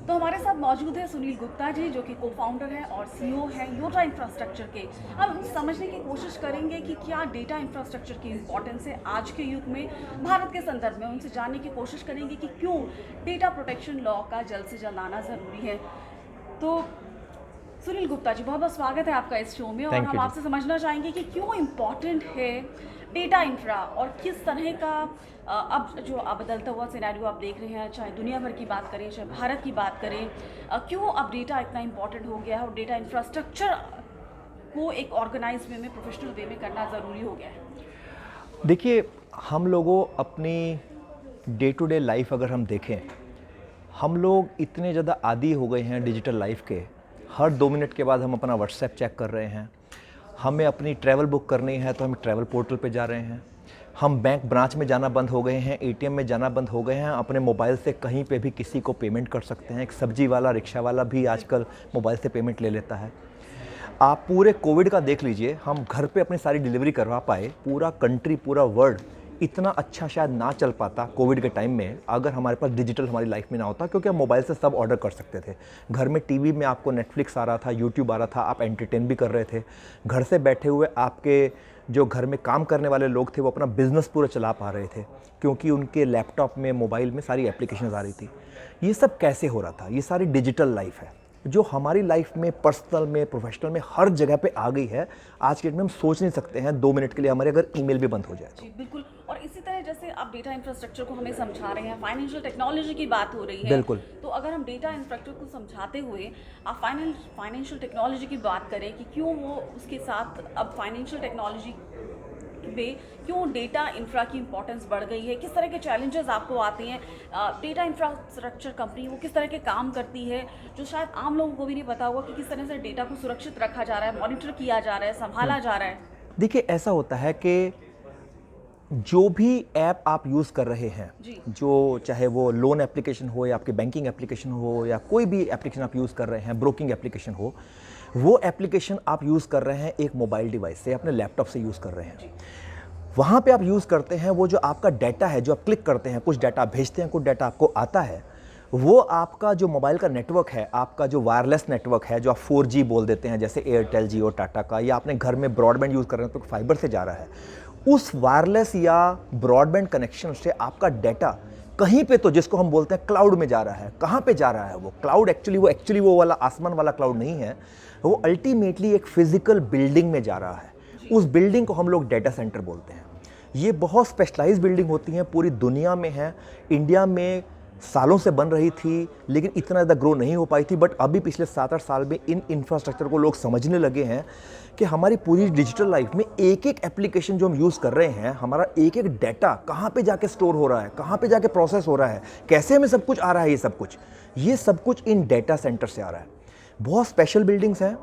तो हमारे साथ मौजूद है सुनील गुप्ता जी, जो कि को फाउंडर हैं और सीईओ हैं योटा इंफ्रास्ट्रक्चर के। हम समझने की कोशिश करेंगे कि क्या डेटा इंफ्रास्ट्रक्चर की इम्पोर्टेंस है आज के युग में भारत के संदर्भ में। उनसे जानने की कोशिश करेंगे कि क्यों डेटा प्रोटेक्शन लॉ का जल्द से जल्द आना ज़रूरी है। तो सुनील गुप्ता जी, बहुत बहुत स्वागत है आपका इस शो में। और हम आपसे समझना चाहेंगे कि क्यों इम्पॉर्टेंट है डेटा इंफ्रा और किस तरह का अब जो बदलता हुआ सिनेरियो आप देख रहे हैं, चाहे दुनिया भर की बात करें चाहे भारत की बात करें, क्यों अब डेटा इतना इम्पॉर्टेंट हो गया है और डेटा इंफ्रास्ट्रक्चर को एक ऑर्गेनाइज वे में, प्रोफेशनल वे में करना ज़रूरी हो गया है। देखिए, हम लोगों अपनी डे टू डे लाइफ अगर हम देखें, हम लोग इतने ज़्यादा आदी हो गए हैं डिजिटल लाइफ के। हर 2 मिनट के बाद हम अपना व्हाट्सएप चेक कर रहे हैं। हमें अपनी ट्रैवल बुक करनी है तो हम ट्रैवल पोर्टल पे जा रहे हैं। हम बैंक ब्रांच में जाना बंद हो गए हैं, एटीएम में जाना बंद हो गए हैं। अपने मोबाइल से कहीं पे भी किसी को पेमेंट कर सकते हैं। एक सब्जी वाला, रिक्शा वाला भी आजकल मोबाइल से पेमेंट ले लेता है। आप पूरे कोविड का देख लीजिए, हम घर पे अपनी सारी डिलीवरी करवा पाए। पूरा कंट्री, पूरा वर्ल्ड इतना अच्छा शायद ना चल पाता कोविड के टाइम में अगर हमारे पास डिजिटल हमारी लाइफ में ना होता, क्योंकि हम मोबाइल से सब ऑर्डर कर सकते थे। घर में टीवी में आपको नेटफ्लिक्स आ रहा था, यूट्यूब आ रहा था, आप एंटरटेन भी कर रहे थे। घर से बैठे हुए आपके जो घर में काम करने वाले लोग थे वो अपना बिजनेस पूरा चला पा रहे थे, क्योंकि उनके लैपटॉप में, मोबाइल में सारी एप्लीकेशंस आ रही थी। ये सब कैसे हो रहा था? ये सारी डिजिटल लाइफ है जो हमारी लाइफ में, पर्सनल में, प्रोफेशनल में, हर जगह पे आ गई है। आज के डेट में हम सोच नहीं सकते हैं 2 मिनट के लिए हमारे अगर ईमेल भी बंद हो जाए तो। जी बिल्कुल। और इसी तरह जैसे आप डेटा इंफ्रास्ट्रक्चर को हमें समझा रहे हैं, फाइनेंशियल टेक्नोलॉजी की बात हो रही है। बिल्कुल। तो अगर हम डेटा इंफ्रास्ट्रक्चर को समझाते हुए आप फाइनेंशियल टेक्नोलॉजी की बात करें कि क्यों वो उसके साथ अब फाइनेंशियल टेक्नोलॉजी में क्यों डेटा इंफ्रा की इंपॉर्टेंस बढ़ गई है, किस तरह के चैलेंजेस आपको आते हैं, डेटा इंफ्रास्ट्रक्चर कंपनी वो किस तरह के काम करती है, जो शायद आम लोगों को भी नहीं पता होगा कि किस तरह से डेटा को सुरक्षित रखा जा रहा है, मॉनिटर किया जा रहा है, संभाला जा रहा है। देखिए, ऐसा होता है कि जो भी ऐप आप यूज़ कर रहे हैं, जो चाहे वो लोन एप्लीकेशन हो या आपके बैंकिंग एप्लीकेशन हो या कोई भी एप्लीकेशन आप यूज़ कर रहे हैं, ब्रोकिंग एप्लीकेशन हो, वो एप्लीकेशन आप यूज़ कर रहे हैं एक मोबाइल डिवाइस से, अपने लैपटॉप से यूज़ कर रहे हैं। वहाँ पे आप यूज़ करते हैं वो जो आपका डाटा है, जो आप क्लिक करते हैं, कुछ डाटा आप भेजते हैं, कुछ डाटा आपको आता है। वो आपका जो मोबाइल का नेटवर्क है, आपका जो वायरलेस नेटवर्क है, जो आप 4G बोल देते हैं, जैसे एयरटेल, जियो, टाटा का, या अपने घर में ब्रॉडबैंड यूज़ कर रहे हैं तो फाइबर से जा रहा है। उस वायरलेस या ब्रॉडबैंड कनेक्शन से आपका डाटा कहीं पे, तो जिसको हम बोलते हैं क्लाउड में जा रहा है। कहाँ पे जा रहा है वो क्लाउड? एक्चुअली वो वाला आसमान वाला क्लाउड नहीं है, वो अल्टीमेटली एक फिजिकल बिल्डिंग में जा रहा है। उस बिल्डिंग को हम लोग डेटा सेंटर बोलते हैं। ये बहुत स्पेशलाइज्ड बिल्डिंग होती हैं, पूरी दुनिया में है। इंडिया में सालों से बन रही थी लेकिन इतना ज़्यादा ग्रो नहीं हो पाई थी, बट अभी पिछले 7-8 साल में इन इंफ्रास्ट्रक्चर को लोग समझने लगे हैं कि हमारी पूरी डिजिटल लाइफ में एक एक एप्लीकेशन जो हम यूज़ कर रहे हैं, हमारा एक एक डाटा कहाँ पे जाके स्टोर हो रहा है, कहाँ पे जाके प्रोसेस हो रहा है, कैसे हमें सब कुछ आ रहा है। ये सब कुछ इन डेटा सेंटर से आ रहा है। बहुत स्पेशल बिल्डिंग्स हैं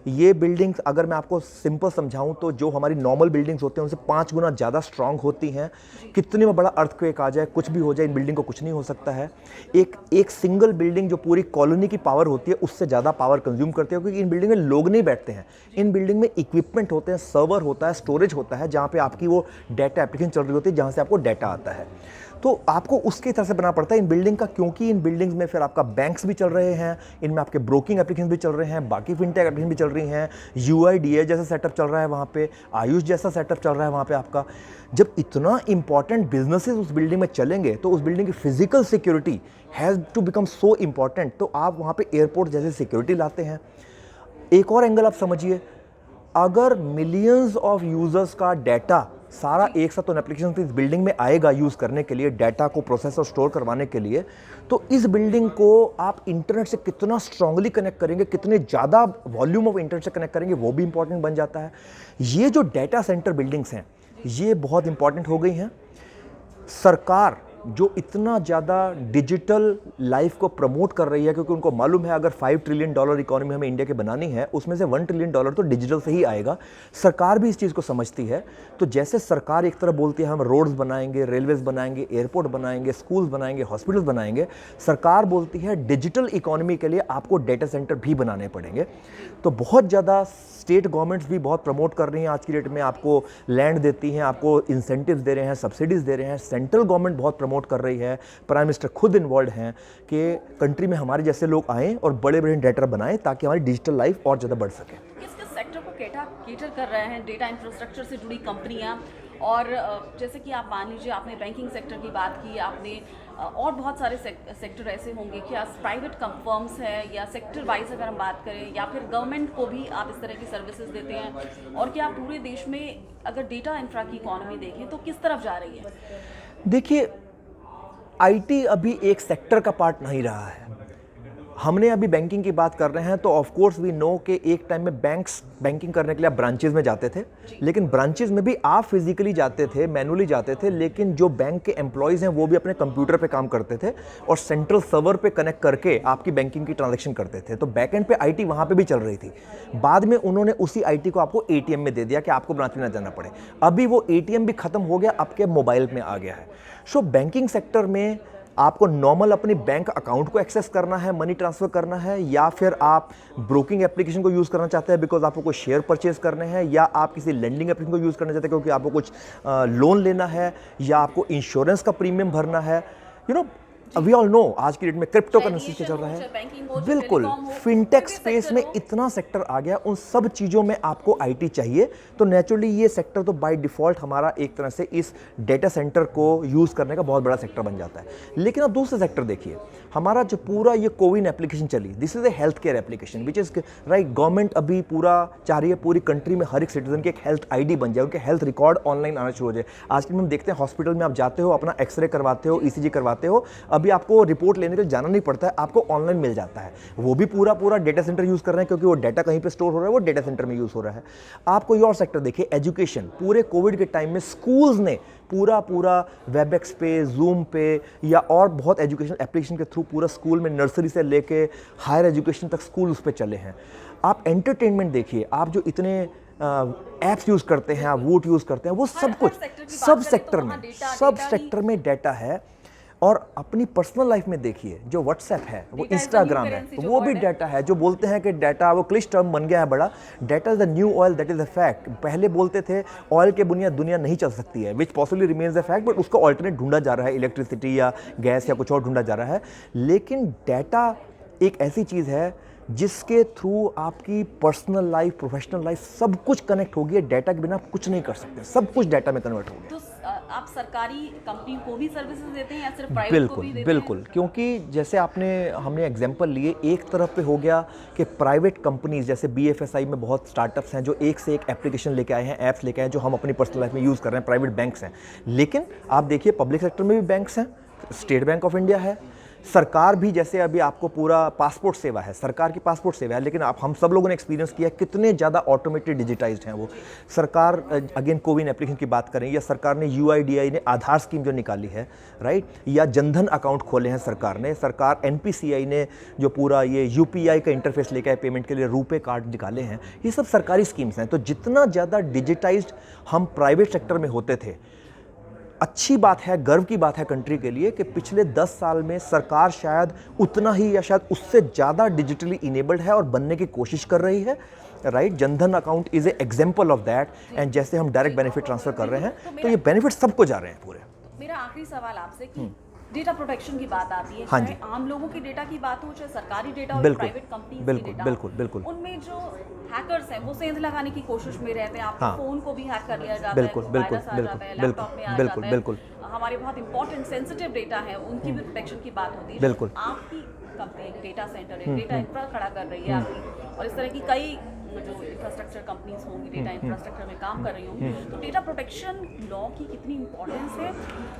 ये बिल्डिंग्स। अगर मैं आपको सिंपल समझाऊं तो जो हमारी नॉर्मल बिल्डिंग्स होती हैं उनसे 5 गुना ज़्यादा स्ट्रांग होती हैं। कितने में बड़ा अर्थक्वेक आ जाए, कुछ भी हो जाए, इन बिल्डिंग को कुछ नहीं हो सकता है। एक सिंगल बिल्डिंग जो पूरी कॉलोनी की पावर होती है उससे ज़्यादा पावर कंज्यूम करते हैं, क्योंकि इन बिल्डिंग में लोग नहीं बैठते हैं। इन बिल्डिंग में इक्विपमेंट होते हैं, सर्वर होता है, स्टोरेज होता है, जहाँ पर आपकी वो डाटा एप्लीकेशन चल रही होती है, जहाँ से आपको डाटा आता है। तो आपको उसके तरह से बनाना पड़ता है इन बिल्डिंग का, क्योंकि इन बिल्डिंग्स में फिर आपका बैंक्स भी चल रहे हैं, इनमें आपके ब्रोकिंग एप्लीकेशन भी चल रहे हैं, बाकी फिनटेक एप्लीकेशन भी चल रही हैं, UIDA जैसा सेटअप चल रहा है वहाँ पे, आयुष जैसा सेटअप चल रहा है वहाँ पे आपका। जब इतना इंपॉर्टेंट बिजनेसेस उस बिल्डिंग में चलेंगे तो उस बिल्डिंग की physical security has to become so important. तो आप वहाँ पे एयरपोर्ट जैसे सिक्योरिटी लाते हैं। एक और एंगल आप समझिए, अगर मिलियंस ऑफ यूजर्स का डाटा सारा एक साथ उन एप्लीकेशन इस बिल्डिंग में आएगा यूज़ करने के लिए, डाटा को प्रोसेस और स्टोर करवाने के लिए, तो इस बिल्डिंग को आप इंटरनेट से कितना स्ट्रांगली कनेक्ट करेंगे, कितने ज़्यादा वॉल्यूम ऑफ इंटरनेट से कनेक्ट करेंगे, वो भी इंपॉर्टेंट बन जाता है। ये जो डाटा सेंटर बिल्डिंग्स हैं ये बहुत इंपॉर्टेंट हो गई हैं। सरकार जो इतना ज़्यादा डिजिटल लाइफ को प्रमोट कर रही है, क्योंकि उनको मालूम है अगर $5 ट्रिलियन इकोनॉमी हमें इंडिया की बनानी है, उसमें से $1 ट्रिलियन तो डिजिटल से ही आएगा। सरकार भी इस चीज़ को समझती है। तो जैसे सरकार एक तरफ बोलती है हम रोड्स बनाएंगे, रेलवेज बनाएंगे, एयरपोर्ट बनाएंगे, स्कूल्स बनाएंगे, हॉस्पिटल्स बनाएंगे, सरकार बोलती है डिजिटल इकोनॉमी के लिए आपको डेटा सेंटर भी बनाने पड़ेंगे। तो बहुत ज़्यादा स्टेट गवर्नमेंट्स भी बहुत प्रमोट कर रही हैं आज की डेट में, आपको लैंड देती हैं, आपको इंसेंटिव्स दे रहे हैं, सब्सिडीज़ दे रहे हैं। सेंट्रल गवर्नमेंट बहुत प्रमोट प्रमोट कर रही है, प्राइम मिनिस्टर खुद इन्वॉल्व हैं कि कंट्री में हमारे जैसे लोग आएँ और बड़े बड़े डेटा बनाएं ताकि हमारी डिजिटल लाइफ और ज़्यादा बढ़ सके। किस किस सेक्टर को केटर कर रहे हैं डेटा इंफ्रास्ट्रक्चर से जुड़ी कंपनियां? और जैसे कि आप मान लीजिए, आपने बैंकिंग सेक्टर की बात की, आपने और बहुत सारे सेक्टर ऐसे होंगे, क्या प्राइवेट फर्म्स है या सेक्टर वाइज अगर हम बात करें, या फिर गवर्नमेंट को भी आप इस तरह की सर्विसेज देते हैं? और क्या पूरे देश में अगर डेटा इंफ्रा की इकोनॉमी देखें तो किस तरफ जा रही है? देखिए, आईटी अभी एक सेक्टर का पार्ट नहीं रहा है। हमने अभी बैंकिंग की बात कर रहे हैं तो ऑफ कोर्स वी नो कि एक टाइम में बैंक्स बैंकिंग करने के लिए आप ब्रांचेज में जाते थे, लेकिन ब्रांचेज में भी आप फिजिकली जाते थे, मैनुअली जाते थे, लेकिन जो बैंक के एम्प्लॉयज़ हैं वो भी अपने कंप्यूटर पे काम करते थे और सेंट्रल सर्वर पे कनेक्ट करके आपकी बैंकिंग की ट्रांजैक्शन करते थे। तो बैक एंड पे आईटी वहाँ पे भी चल रही थी। बाद में उन्होंने उसी आईटी को आपको एटीएम में दे दिया कि आपको ब्रांच में ना जाना पड़े। अभी वो एटीएम भी खत्म हो गया, आपके मोबाइल में आ गया है। सो बैंकिंग सेक्टर में आपको नॉर्मल अपनी बैंक अकाउंट को एक्सेस करना है, मनी ट्रांसफ़र करना है, या फिर आप ब्रोकिंग एप्लीकेशन को यूज़ करना चाहते हैं बिकॉज आपको कोई शेयर परचेज करने हैं, या आप किसी लेंडिंग एप्लीकेशन को यूज़ करना चाहते हैं क्योंकि आपको कुछ लोन लेना है, या आपको इंश्योरेंस का प्रीमियम भरना है। वी ऑल नो आज की डेट में क्रिप्टो करेंसी चल रहा है, बिल्कुल फिनटेक स्पेस में इतना सेक्टर आ गया, उन सब चीज़ों में आपको आईटी चाहिए। तो नेचुरली ये सेक्टर तो बाय डिफ़ॉल्ट हमारा एक तरह से इस डेटा सेंटर को यूज़ करने का बहुत बड़ा सेक्टर बन जाता है। लेकिन अब दूसरा सेक्टर देखिए, हमारा जो पूरा ये कोविन एप्लीकेशन चली, this is a health care application which is right. Government अभी पूरा चाह रही है पूरी कंट्री में हर एक सिटीजन की एक हेल्थ आईडी बन जाए, उनके हेल्थ रिकॉर्ड ऑनलाइन आना शुरू हो जाए। आजकल हम देखते हैं हॉस्पिटल में आप जाते हो, अपना एक्सरे करवाते हो, ईसीजी करवाते हो, अभी आपको रिपोर्ट लेने के लिए जाना नहीं पड़ता है, आपको ऑनलाइन मिल जाता है। वो भी पूरा डेटा सेंटर यूज़ कर रहे हैं क्योंकि वो डेटा कहीं पे स्टोर हो रहा है, वो डेटा सेंटर में यूज़ हो रहा है। आप कोई और सेक्टर देखिए, एजुकेशन, पूरे कोविड के टाइम में स्कूल्स ने पूरा वेबएक्स पे, जूम पे, या और बहुत एजुकेशन एप्लीकेशन के थ्रू पूरा स्कूल में नर्सरी से लेके हायर एजुकेशन तक स्कूल उस पर चले हैं। आप एंटरटेनमेंट देखिए, आप जो इतने ऐप्स यूज़ करते हैं, आप वोट यूज़ करते हैं, वो सब कुछ सब सेक्टर में डेटा है। और अपनी पर्सनल लाइफ में देखिए, जो व्हाट्सएप है, वो इंस्टाग्राम है, वो भी डाटा है। जो बोलते हैं कि डाटा वो क्लिच टर्म बन गया है बड़ा, data is the new oil, that is a fact. पहले बोलते थे ऑयल के बिना दुनिया नहीं चल सकती है, which possibly remains a fact, but उसका ऑल्टरनेट ढूंढा जा रहा है, इलेक्ट्रिसिटी या गैस या कुछ और ढूंढा जा रहा है। लेकिन डाटा एक ऐसी चीज़ है जिसके थ्रू आपकी पर्सनल लाइफ, प्रोफेशनल लाइफ सब कुछ कनेक्ट हो गई। डाटा के बिना आप कुछ नहीं कर सकते, सब कुछ डाटा में कन्वर्ट हो गया। तो आप सरकारी कंपनी को भी सर्विसेज देते हैं या सिर्फ प्राइवेट को भी देते हैं? बिल्कुल, क्योंकि जैसे हमने एग्जांपल लिए, एक तरफ पे हो गया कि प्राइवेट कंपनीज जैसे BFSI में बहुत स्टार्टअप्स हैं जो एक से एक एप्लीकेशन लेके आए हैं, ऐप्स लेके आए हैं जो हम अपनी पर्सनल लाइफ में यूज़ कर रहे हैं, प्राइवेट बैंक्स हैं। लेकिन आप देखिए पब्लिक सेक्टर में भी बैंक्स हैं, स्टेट बैंक ऑफ इंडिया है, सरकार भी, जैसे अभी आपको पूरा पासपोर्ट सेवा है, सरकार की पासपोर्ट सेवा है, लेकिन हम सब लोगों ने एक्सपीरियंस किया कितने ज़्यादा ऑटोमेटेड डिजिटाइज्ड हैं वो। सरकार अगेन कोविन एप्लीकेशन की बात करें, या सरकार ने UIDAI ने आधार स्कीम जो निकाली है, राइट, या जनधन अकाउंट खोले हैं सरकार ने, सरकार NPCI ने जो पूरा ये UPI का इंटरफेस लेकर आए पेमेंट के लिए, रुपे कार्ड निकाले हैं, ये सब सरकारी स्कीम्स हैं। तो जितना ज़्यादा डिजिटाइज्ड हम प्राइवेट सेक्टर में होते थे, अच्छी बात है, गर्व की बात है कंट्री के लिए कि पिछले 10 साल में सरकार शायद उतना ही या शायद उससे ज़्यादा डिजिटली इनेबल्ड है और बनने की कोशिश कर रही है, right. Jan Dhan account is a example of that. And जैसे हम डायरेक्ट बेनिफिट ट्रांसफ़र कर रहे हैं तो ये बेनिफिट सबको जा रहे हैं पूरे। मेरा आखिरी सवाल आपसे कि डेटा प्रोटेक्शन की बात आती है, हाँ चाहे आम लोगों की डेटा की बात हो, चाहे सरकारी डेटा हो, बिल्कुल, प्राइवेट कंपनी बिल्कुल, उनमें जो हैकर्स हैं वो सेंध लगाने की कोशिश में रहते हैं। आपके फोन को भी हैक कर लिया जाता है, बिल्कुल, लैपटॉप में आ जाता है, हमारे बहुत इंपॉर्टेंट सेंसिटिव डेटा है, उनकी भी प्रोटेक्शन की बात होती है। बिल्कुल। आपकी कंपनी एक डेटा सेंटर है, डेटा इंफ्रा खड़ा कर रही है आपकी, और इस तरह की कई जो इंफ्रास्ट्रक्चर कंपनीज होंगी डेटा इंफ्रास्ट्रक्चर में काम कर रही होंगी, तो डेटा प्रोटेक्शन लॉ की कितनी इंपॉर्टेंस है,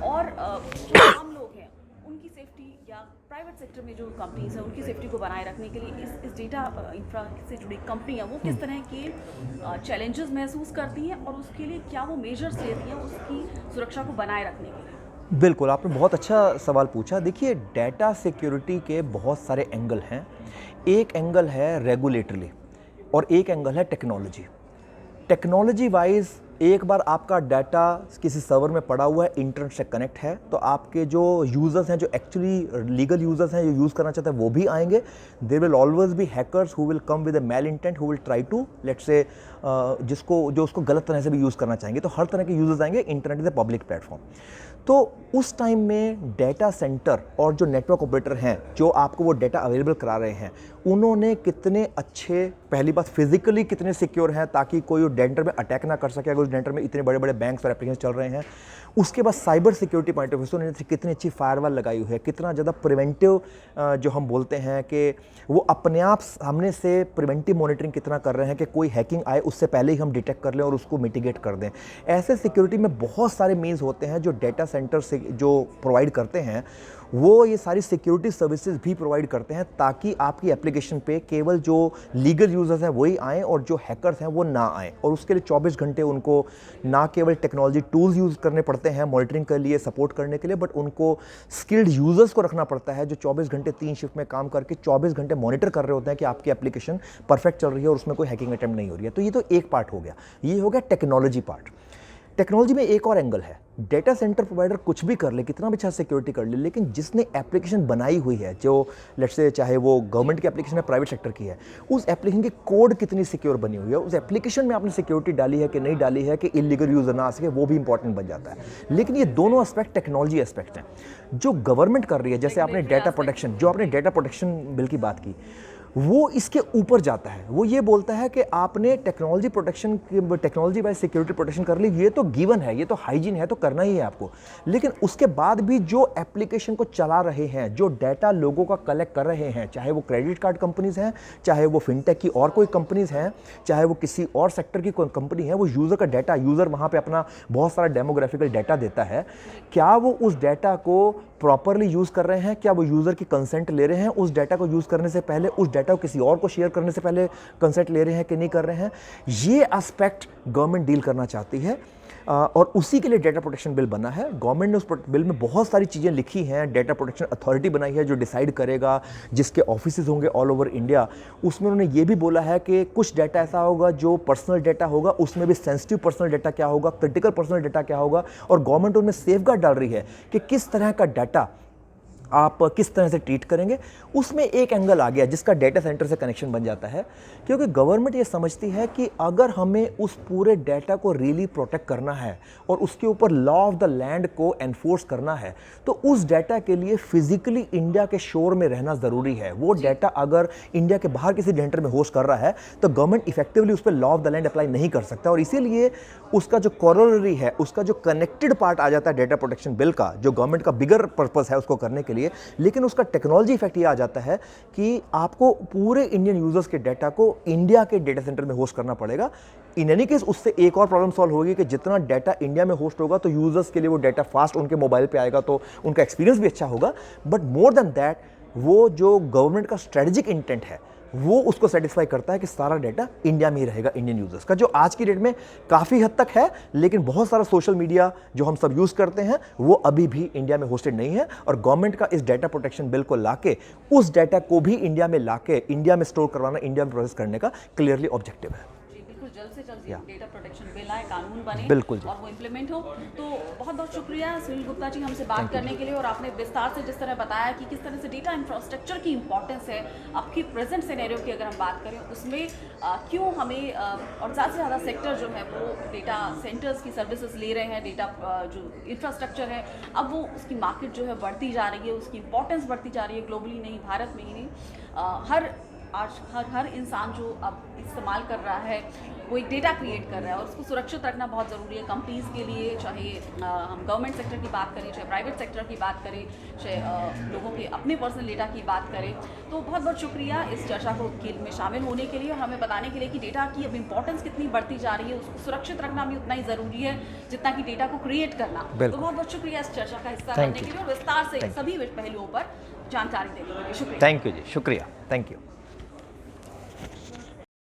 और जो आम लोग हैं उनकी सेफ्टी, या प्राइवेट सेक्टर में जो कंपनीज हैं उनकी सेफ्टी को बनाए रखने के लिए इस डेटा इंफ्रा से जुड़ी कंपनियां वो किस तरह के चैलेंजेस महसूस करती हैं, और उसके लिए क्या वो मेजर्स लेती हैं उसकी सुरक्षा को बनाए रखने के लिए? बिल्कुल, आपने बहुत अच्छा सवाल पूछा। देखिए, डाटा सिक्योरिटी के बहुत सारे एंगल हैं। एक एंगल है रेगुलेटरी और एक एंगल है टेक्नोलॉजी। टेक्नोलॉजी वाइज एक बार आपका डाटा किसी सर्वर में पड़ा हुआ है, इंटरनेट से कनेक्ट है, तो आपके जो यूज़र्स हैं, जो एक्चुअली लीगल यूज़र्स हैं, जो यूज़ करना चाहते हैं, वो भी आएंगे। There will always be hackers who will come with a mal intent, who will try to let's say उसको गलत तरह से भी यूज़ करना चाहेंगे। तो हर तरह के यूज़र्स आएंगे। Internet is a public platform. तो उस टाइम में डाटा सेंटर और जो नेटवर्क ऑपरेटर हैं, जो आपको वो डाटा अवेलेबल करा रहे हैं, उन्होंने कितने अच्छे, पहली बात फिजिकली कितने सिक्योर हैं ताकि कोई उस डेंटर में अटैक ना कर सके। अगर उस डेंटर में इतने बड़े बड़े बैंक्स और एप्लीकेशन चल रहे हैं, उसके बाद cyber security point of view से उन्होंने कितनी अच्छी फायरवॉल लगाई हुई है, कितना ज़्यादा प्रिवेंटिव जो हम बोलते हैं कि वो अपने आप सामने से प्रिवेंटिव मॉनिटरिंग कितना कर रहे हैं कि कोई हैकिंग आए उससे पहले ही हम डिटेक्ट कर लें और उसको मिटिगेट कर दें। ऐसे सिक्योरिटी में बहुत सारे मीन्स होते हैं जो डाटा सेंटर से जो प्रोवाइड करते हैं, वो ये सारी सिक्योरिटी सर्विसेज भी प्रोवाइड करते हैं ताकि आपकी एप्लीकेशन पे केवल जो लीगल यूज़र्स हैं वही आएँ और जो हैकर्स हैं वो ना आएँ। और उसके लिए 24 घंटे उनको ना केवल टेक्नोलॉजी टूल्स यूज़ करने पड़ते हैं मॉनिटरिंग के लिए, सपोर्ट करने के लिए, बट उनको स्किल्ड यूज़र्स को रखना पड़ता है जो 24 घंटे 3 शिफ्ट में काम करके 24 घंटे मॉनिटर कर रहे होते हैं कि आपकी एप्लीकेशन परफेक्ट चल रही है और उसमें कोई हैकिंग अटेम्प्ट नहीं हो रही है। तो ये तो एक पार्ट हो गया, ये हो गया टेक्नोलॉजी पार्ट। टेक्नोलॉजी में एक और एंगल है। डेटा सेंटर प्रोवाइडर कुछ भी कर ले, कितना भी अच्छा सिक्योरिटी कर ले, लेकिन जिसने एप्लीकेशन बनाई हुई है, जो लेट्स से चाहे वो गवर्नमेंट की एप्लीकेशन है, प्राइवेट सेक्टर की है, उस एप्लीकेशन की कोड कितनी सिक्योर बनी हुई है, उस एप्लीकेशन में आपने सिक्योरिटी डाली है कि नहीं डाली है कि इलीगल यूजर ना आ सके, वो भी इंपॉर्टेंट बन जाता है। लेकिन ये दोनों एस्पेक्ट टेक्नोलॉजी एस्पेक्ट हैं। जो गवर्नमेंट कर रही है, जैसे आपने डेटा प्रोटेक्शन, जो आपने डेटा प्रोटेक्शन बिल की बात की, वो इसके ऊपर जाता है। वो ये बोलता है कि आपने technology protection, technology by security protection कर ली, ये तो गिवन है, ये तो हाइजीन है, तो करना ही है आपको। लेकिन उसके बाद भी जो एप्लीकेशन को चला रहे हैं, जो डाटा लोगों का कलेक्ट कर रहे हैं, चाहे वो क्रेडिट कार्ड कंपनीज हैं, चाहे वो फिनटेक की और कोई कंपनीज हैं, चाहे वो किसी और सेक्टर की कोई कंपनी है, वो यूज़र का डाटा, यूज़र वहाँ पे अपना बहुत सारा डेमोग्राफिकल डाटा देता है, क्या वो उस डाटा को प्रॉपरली यूज़ कर रहे हैं, क्या वो यूज़र की कंसेंट ले रहे हैं, उस डाटा को यूज़ करने से पहले, उस डाटा को किसी और को शेयर करने से पहले कंसेंट ले रहे हैं कि नहीं कर रहे हैं, ये एस्पेक्ट गवर्नमेंट डील करना चाहती है। और उसी के लिए डेटा प्रोटेक्शन बिल बना है। गवर्नमेंट ने उस बिल में बहुत सारी चीज़ें लिखी हैं। डेटा प्रोटेक्शन अथॉरिटी बनाई है जो डिसाइड करेगा, जिसके ऑफिसेज होंगे ऑल ओवर इंडिया। उसमें उन्होंने ये भी बोला है कि कुछ डाटा ऐसा होगा जो पर्सनल डाटा होगा, उसमें भी सेंसिटिव पर्सनल डाटा क्या होगा, क्रिटिकल पर्सनल डाटा क्या होगा, और गवर्नमेंट उनमें सेफगार्ड डाल रही है कि किस तरह का डाटा आप किस तरह से ट्रीट करेंगे। उसमें एक एंगल आ गया जिसका डेटा सेंटर से कनेक्शन बन जाता है, क्योंकि गवर्नमेंट ये समझती है कि अगर हमें उस पूरे डाटा को रियली प्रोटेक्ट करना है और उसके ऊपर लॉ ऑफ द लैंड को एनफोर्स करना है, तो उस डाटा के लिए फिजिकली इंडिया के शोर में रहना ज़रूरी है। वो डाटा अगर इंडिया के बाहर किसी डेंटर में होस्ट कर रहा है तो गवर्नमेंट इफेक्टिवली उस पर law of the land apply नहीं कर सकता, और इसीलिए उसका जो कॉरोलरी है, उसका जो कनेक्टेड पार्ट आ जाता है डेटा प्रोटेक्शन बिल का, जो गवर्नमेंट का बिगर पर्पस है उसको करने के लिए, लेकिन उसका टेक्नोलॉजी इफेक्ट ये आ जाता है कि आपको पूरे इंडियन यूजर्स के डाटा को इंडिया के डेटा सेंटर में होस्ट करना पड़ेगा। इन एनी केस उससे एक और प्रॉब्लम सॉल्व होगी कि जितना डाटा इंडिया में होस्ट होगा तो यूजर्स के लिए वो डाटा फास्ट उनके मोबाइल पे आएगा, तो उनका एक्सपीरियंस भी अच्छा होगा। बट मोर देन दैट, वो जो गवर्नमेंट का स्ट्रेटेजिक इंटेंट है वो उसको सेटिस्फाई करता है कि सारा डाटा इंडिया में ही रहेगा इंडियन यूजर्स का, जो आज की डेट में काफ़ी हद तक है। लेकिन बहुत सारा सोशल मीडिया जो हम सब यूज़ करते हैं वो अभी भी इंडिया में होस्टेड नहीं है, और गवर्नमेंट का इस डाटा प्रोटेक्शन बिल को लाके उस डाटा को भी इंडिया में लाके इंडिया में स्टोर करवाना, इंडिया में प्रोसेस करने का क्लियरली ऑब्जेक्टिव है। जल्द से जल्द डेटा प्रोटेक्शन बिल आए, कानून बने, बिल्कुल और वो इम्प्लीमेंट हो। तो बहुत बहुत शुक्रिया सुनील गुप्ता जी हमसे बात करने के लिए, और आपने विस्तार से जिस तरह बताया कि किस तरह से डेटा इंफ्रास्ट्रक्चर की इंपॉर्टेंस है आपकी प्रेजेंट सिनेरियो की अगर हम बात करें उसमें, क्यों हमें और ज़्यादा से ज़्यादा सेक्टर जो है वो डेटा सेंटर्स की सर्विसेज ले रहे हैं, डेटा जो इंफ्रास्ट्रक्चर है अब वो उसकी मार्केट जो है बढ़ती जा रही है, उसकी इंपॉर्टेंस बढ़ती जा रही है, ग्लोबली नहीं, भारत में ही नहीं, हर इंसान जो अब इस्तेमाल कर रहा है वो एक डेटा क्रिएट कर रहा है, और उसको सुरक्षित रखना बहुत ज़रूरी है कंपनीज़ के लिए, चाहे हम गवर्नमेंट सेक्टर की बात करें, चाहे प्राइवेट सेक्टर की बात करें, चाहे लोगों के अपने पर्सनल डेटा की बात करें। तो बहुत बहुत शुक्रिया इस चर्चा को में शामिल होने के लिए और हमें बताने के लिए कि डेटा की अब इंपॉर्टेंस कितनी बढ़ती जा रही है, उसको सुरक्षित रखना भी उतना ही ज़रूरी है जितना कि डेटा को क्रिएट करना। तो बहुत बहुत शुक्रिया इस चर्चा का हिस्सा बनने के लिए और विस्तार से सभी पहलुओं पर जानकारी देने के लिए। शुक्रिया। थैंक यू जी, शुक्रिया, थैंक यू।